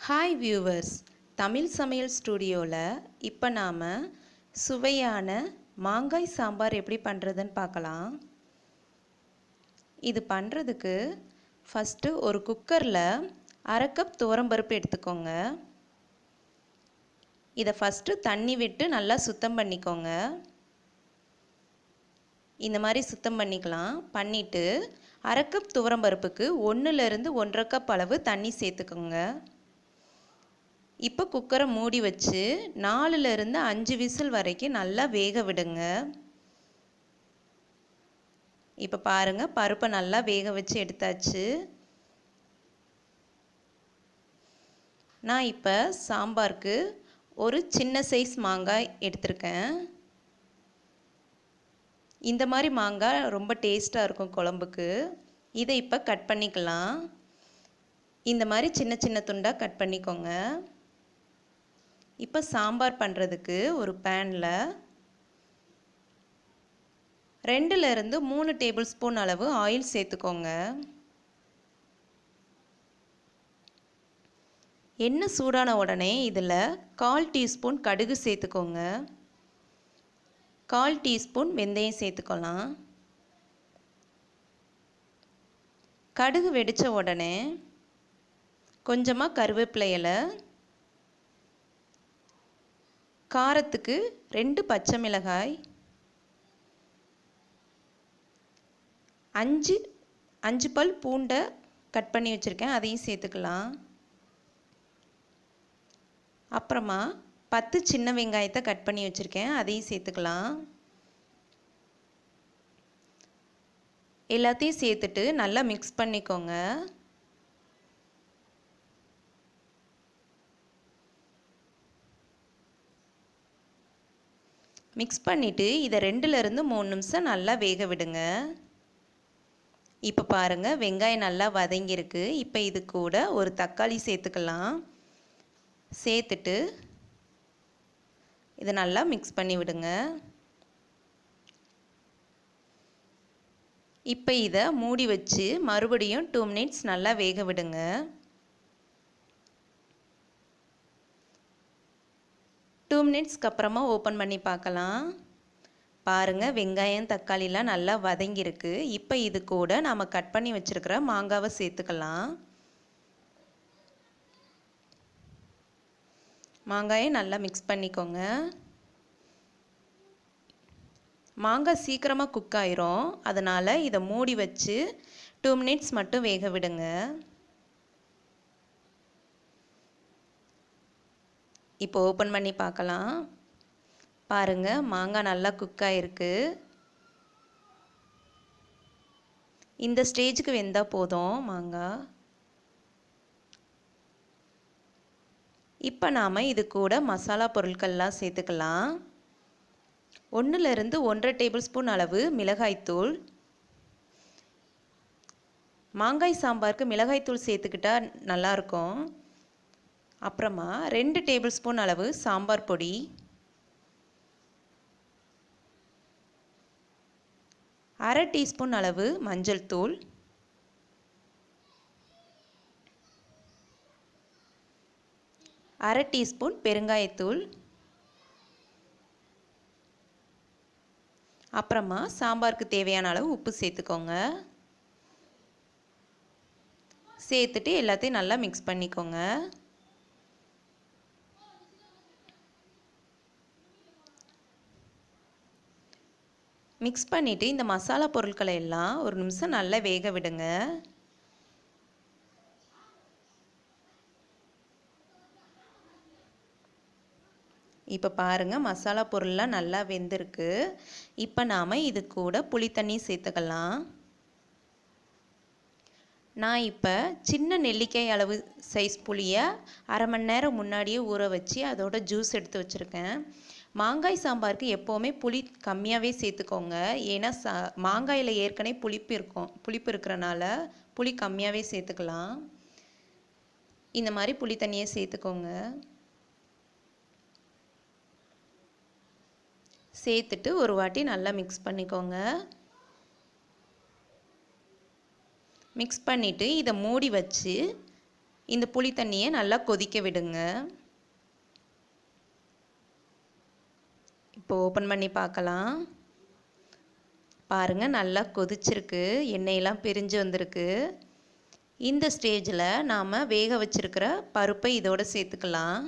Hi viewers, Tamil சமையல் ஸ்டுடியோவில் இப்போ நாம் சுவையான மாங்காய் சாம்பார் எப்படி பண்ணுறதுன்னு பார்க்கலாம். இது பண்ணுறதுக்கு ஃபஸ்ட்டு ஒரு குக்கரில் 1/2 கப் துவரம்பருப்பு எடுத்துக்கோங்க. இதை ஃபஸ்ட்டு தண்ணி விட்டு நல்லா சுத்தம் பண்ணிக்கோங்க. இந்த மாதிரி சுத்தம் பண்ணிக்கலாம். பண்ணிவிட்டு 1/2 கப் துவரம்பருப்புக்கு 1லேருந்து 1.5 கப் அளவு தண்ணி சேர்த்துக்கோங்க. இப்போ குக்கரை மூடி வச்சு 4லேருந்து 5 விசில் வரைக்கும் நல்லா வேக விடுங்க. இப்போ பாருங்கள், பருப்பை நல்லா வேக வச்சு எடுத்தாச்சு. நான் இப்போ சாம்பாருக்கு ஒரு சின்ன சைஸ் மாங்காய் எடுத்திருக்கேன். இந்த மாதிரி மாங்காய் ரொம்ப டேஸ்ட்டாக இருக்கும் குழம்புக்கு. இதை இப்போ கட் பண்ணிக்கலாம். இந்த மாதிரி சின்ன சின்ன துண்டாக கட் பண்ணிக்கோங்க. இப்போ சாம்பார் பண்ணுறதுக்கு ஒரு பேனில் 2லேருந்து 3 டேபிள் ஸ்பூன் அளவு ஆயில் சேர்த்துக்கோங்க. எண்ணெய் சூடான உடனே இதில் 1/4 டீஸ்பூன் கடுகு சேர்த்துக்கோங்க. 1/4 டீஸ்பூன் வெந்தயம் சேர்த்துக்கலாம். கடுகு வெடித்த உடனே கொஞ்சமாக கருவேப்பிலை இலை, காரத்துக்கு 2 பச்சை மிளகாய், 5 பல் பூண்டை கட் பண்ணி வச்சுருக்கேன், அதையும் சேர்த்துக்கலாம். அப்புறமா 10 சின்ன வெங்காயத்தை கட் பண்ணி வச்சுருக்கேன், அதையும் சேர்த்துக்கலாம். எல்லாத்தையும் சேர்த்துட்டு நல்லா மிக்ஸ் பண்ணிக்கோங்க. மிக்ஸ் பண்ணிவிட்டு இதை 2லேருந்து 3 நிமிஷம் நல்லா வேக விடுங்க. இப்போ பாருங்கள், வெங்காயம் நல்லா வதங்கியிருக்கு. இப்போ இது கூட ஒரு தக்காளி சேர்த்துக்கலாம். சேர்த்துட்டு இதை நல்லா மிக்ஸ் பண்ணி விடுங்க. இப்போ இதை மூடி வச்சு மறுபடியும் 2 மினிட்ஸ் நல்லா வேக விடுங்க. மினிட்ஸ்க்கு அப்புறமா ஓப்பன் பண்ணி பார்க்கலாம். பாருங்கள், வெங்காயம் தக்காளிலாம் நல்லா வதங்கியிருக்கு. இப்போ இது கூட நாம் கட் பண்ணி வச்சுருக்கிற மாங்காவை சேர்த்துக்கலாம். மாங்காயை நல்லா மிக்ஸ் பண்ணிக்கோங்க. மாங்காய் சீக்கிரமாக குக் ஆயிரும், அதனால் இதை மூடி வச்சு 2 மினிட்ஸ் மட்டும் வேக விடுங்க. இப்போ ஓப்பன் பண்ணி பார்க்கலாம். பாருங்கள், மாங்காய் நல்லா குக் ஆகிருக்கு. இந்த ஸ்டேஜுக்கு வெந்தால் போதும் மாங்காய். இப்போ நாம் இது கூட மசாலா பொருட்கள்லாம் சேர்த்துக்கலாம். 1லேருந்து 1.5 டேபிள் ஸ்பூன் அளவு மிளகாய்த்தூள். மாங்காய் சாம்பாருக்கு மிளகாய்த்தூள் சேர்த்துக்கிட்டா நல்லாயிருக்கும். அப்புறமா 2 டேபிள் ஸ்பூன் அளவு சாம்பார் பொடி, 1/2 டீஸ்பூன் அளவு மஞ்சள் தூள், 1/2 டீஸ்பூன் பெருங்காயத்தூள், அப்புறமா சாம்பாருக்கு தேவையான அளவு உப்பு சேர்த்துக்கோங்க. சேர்த்துட்டு எல்லாத்தையும் நல்லா மிக்ஸ் பண்ணிக்கோங்க. மிக்ஸ் பண்ணிவிட்டு இந்த மசாலா பொருட்களை எல்லாம் ஒரு நிமிஷம் நல்லா வேக விடுங்க. இப்போ பாருங்கள், மசாலா பொருள்லாம் நல்லா வெந்திருக்கு. இப்போ நாம் இது கூட புளி தண்ணி சேர்த்துக்கலாம். நான் இப்போ சின்ன நெல்லிக்காய் அளவு சைஸ் புளியை 1/2 மணி நேரம் முன்னாடியே ஊற வச்சு அதோட ஜூஸ் எடுத்து வச்சுருக்கேன். மாங்காய் சாம்பாருக்கு எப்போவுமே புளி கம்மியாகவே சேர்த்துக்கோங்க. ஏன்னா மாங்காயில் ஏற்கனவே புளிப்பு இருக்கிறனால புளி கம்மியாகவே சேர்த்துக்கலாம். இந்த மாதிரி புளி தண்ணியை சேர்த்துக்கோங்க. சேர்த்துட்டு ஒரு வாட்டி நல்லா மிக்ஸ் பண்ணிக்கோங்க. மிக்ஸ் பண்ணிவிட்டு இதை மூடி வச்சு இந்த புளி தண்ணியை நல்லா கொதிக்க விடுங்க. இப்போ ஓப்பன் பண்ணி பார்க்கலாம். பாருங்கள், நல்லா கொதிச்சிருக்கு, எண்ணெயெல்லாம் பிரிஞ்சு வந்திருக்கு. இந்த ஸ்டேஜில் நாம் வேக வச்சிருக்கிற பருப்பை இதோடு சேர்த்துக்கலாம்.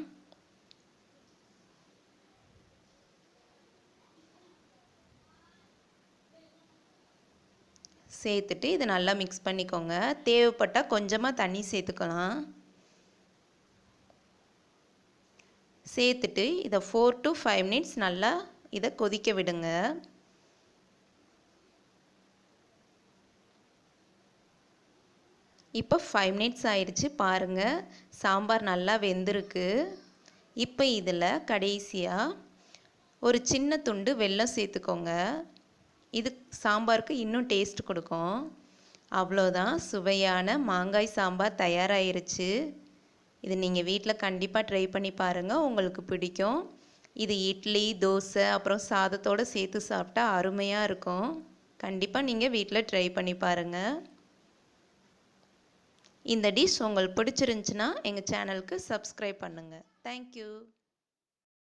சேர்த்துட்டு இதை நல்லா மிக்ஸ் பண்ணிக்கோங்க. தேவைப்பட்டால் கொஞ்சமாக தண்ணி சேர்த்துக்கலாம். சேர்த்துட்டு இதை 4 to 5 minutes நல்லா இதை கொதிக்க விடுங்க. இப்போ 5 minutes ஆயிடுச்சு. பாருங்கள், சாம்பார் நல்லா வெந்திருக்கு. இப்போ இதில் கடைசியாக ஒரு சின்ன துண்டு வெல்லம் சேர்த்துக்கோங்க. இது சாம்பாருக்கு இன்னும் டேஸ்ட் கொடுக்கும். அவ்வளோதான், சுவையான மாங்காய் சாம்பார் தயாராகிருச்சு. இது நீங்கள் வீட்டில் கண்டிப்பாக ட்ரை பண்ணி பாருங்கள், உங்களுக்கு பிடிக்கும். இது இட்லி, தோசை, அப்புறம் சாதத்தோடு சேர்த்து சாப்பிட்டா அருமையாக இருக்கும். கண்டிப்பாக நீங்கள் வீட்டில் ட்ரை பண்ணி பாருங்கள். இந்த டிஷ் உங்களுக்கு பிடிச்சிருந்துச்சுன்னா எங்கள் சேனலுக்கு சப்ஸ்கிரைப் பண்ணுங்கள். தேங்க்யூ.